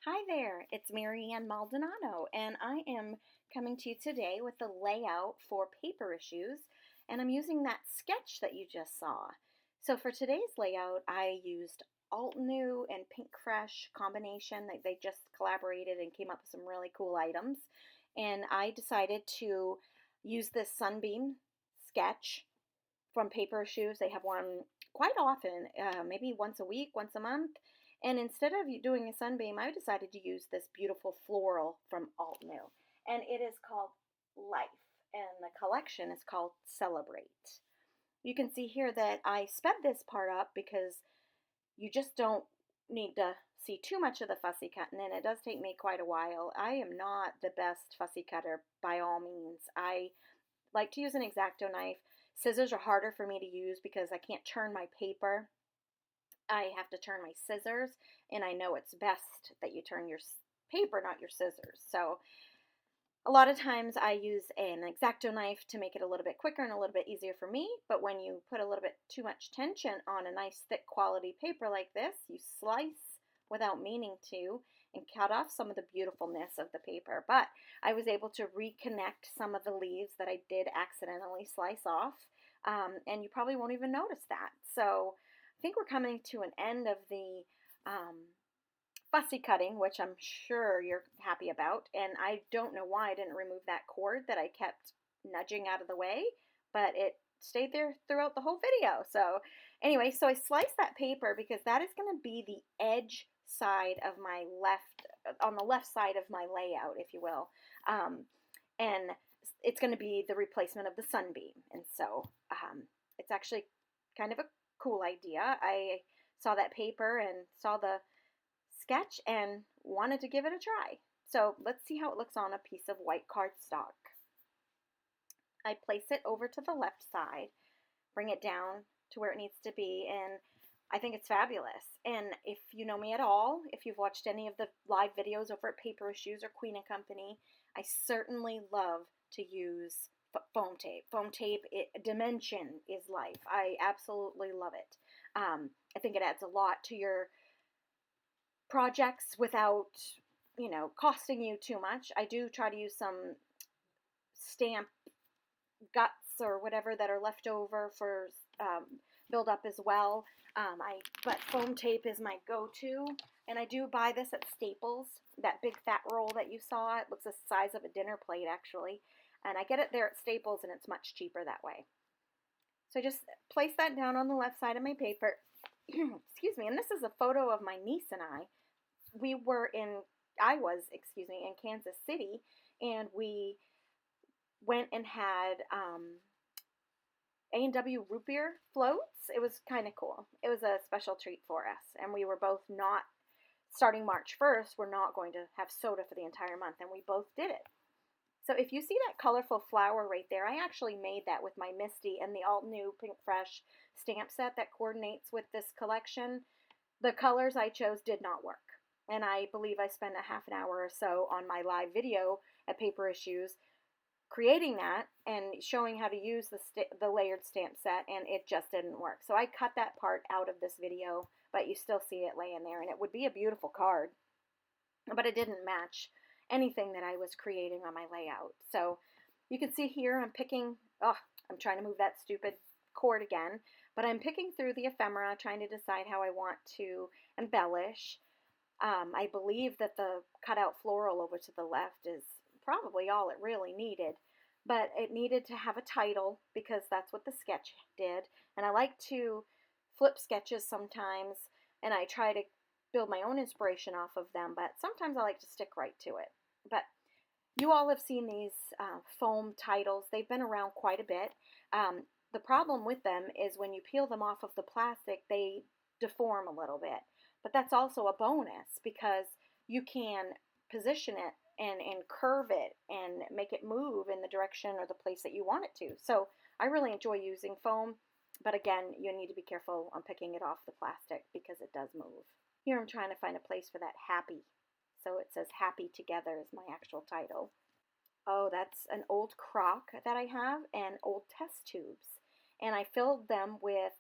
Hi there, it's Marianne Maldonado, and I am coming to you today with the layout for paper issues, and I'm using that sketch that you just saw. So for today's layout, I used Altenew and PinkFresh combination. They just collaborated and came up with some really cool items, and I decided to use this sunbeam sketch from paper issues. They have one quite often, maybe once a week, once a month. And instead of doing a sunbeam, I decided to use this beautiful floral from Altenew. And it is called Life. And the collection is called Celebrate. You can see here that I sped this part up because you just don't need to see too much of the fussy cutting, and it does take me quite a while. I am not the best fussy cutter by all means. I like to use an X-Acto knife. Scissors are harder for me to use because I can't turn my paper. I have to turn my scissors, and I know it's best that you turn your paper, not your scissors. So a lot of times I use an X-Acto knife to make it a little bit quicker and a little bit easier for me, but when you put a little bit too much tension on a nice thick quality paper like this, you slice without meaning to and cut off some of the beautifulness of the paper. But I was able to reconnect some of the leaves that I did accidentally slice off, and you probably won't even notice that. So I think we're coming to an end of the fussy cutting, which I'm sure you're happy about. And I don't know why I didn't remove that cord that I kept nudging out of the way, but it stayed there throughout the whole video. So anyway, so I sliced that paper because that is going to be the edge side of my on the left side of my layout, if you will. And it's going to be the replacement of the sunbeam. And so it's actually kind of a cool idea. I saw that paper and saw the sketch and wanted to give it a try. So let's see how it looks on a piece of white cardstock. I place it over to the left side, bring it down to where it needs to be, and I think it's fabulous. And if you know me at all, if you've watched any of the live videos over at Paper Issues or Queen & Company, I certainly love to use foam tape. Foam tape, dimension is life. I absolutely love it. I think it adds a lot to your projects without, costing you too much. I do try to use some stamp guts or whatever that are left over for build up as well. But foam tape is my go-to, and I do buy this at Staples. That big fat roll that you saw, it looks the size of a dinner plate actually, and I get it there at Staples, and it's much cheaper that way. So I just place that down on the left side of my paper. Excuse me, and this is a photo of my niece and I. I was in Kansas City, and we went and had A&W root beer floats. It was kind of cool. It was a special treat for us, and we were both not, starting March 1st, we're not going to have soda for the entire month, and we both did it. So if you see that colorful flower right there, I actually made that with my Misty and the Altenew PinkFresh stamp set that coordinates with this collection. The colors I chose did not work, and I believe I spent a half an hour or so on my live video at Paper Issues creating that and showing how to use the layered stamp set, and it just didn't work. So I cut that part out of this video, but you still see it laying there, and it would be a beautiful card, but it didn't match anything that I was creating on my layout. So you can see here I'm trying to move that stupid cord again, but I'm picking through the ephemera, trying to decide how I want to embellish. I believe that the cutout floral over to the left is probably all it really needed, but it needed to have a title because that's what the sketch did. And I like to flip sketches sometimes, and I try to build my own inspiration off of them, but sometimes I like to stick right to it. But you all have seen these foam titles. They've been around quite a bit. The problem with them is when you peel them off of the plastic, they deform a little bit. But that's also a bonus because you can position it and curve it and make it move in the direction or the place that you want it to. So I really enjoy using foam, but again, you need to be careful on picking it off the plastic because it does move. Here I'm trying to find a place for that happy. So it says Happy Together is my actual title. Oh, that's an old crock that I have and old test tubes. And I filled them with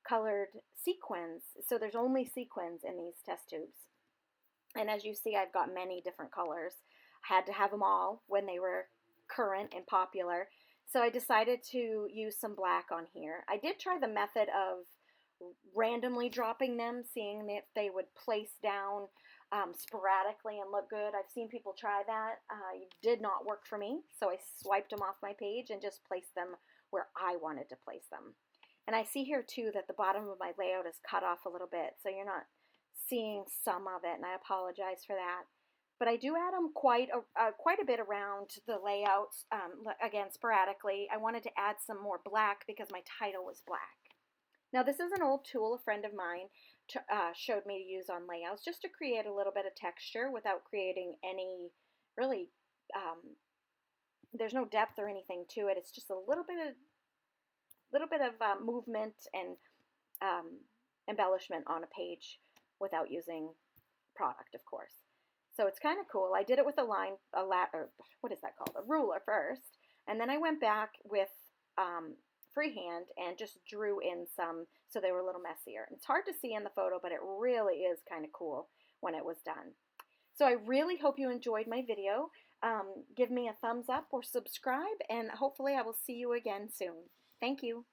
colored sequins. So there's only sequins in these test tubes. And as you see, I've got many different colors. I had to have them all when they were current and popular. So I decided to use some black on here. I did try the method of randomly dropping them, seeing if they would place down sporadically and look good. I've seen people try that. It did not work for me, so I swiped them off my page and just placed them where I wanted to place them. And I see here too that the bottom of my layout is cut off a little bit, so you're not seeing some of it, and I apologize for that. But I do add them quite a bit around the layouts, again, sporadically. I wanted to add some more black because my title was black. Now this is an old tool a friend of mine showed me to use on layouts, just to create a little bit of texture without creating any, really, there's no depth or anything to it. It's just a little bit of movement and embellishment on a page without using product, of course. So it's kind of cool. I did it with what is that called? A ruler first, and then I went back with freehand and just drew in some so they were a little messier. It's hard to see in the photo, but it really is kind of cool when it was done. So I really hope you enjoyed my video. Give me a thumbs up or subscribe, and hopefully I will see you again soon. Thank you.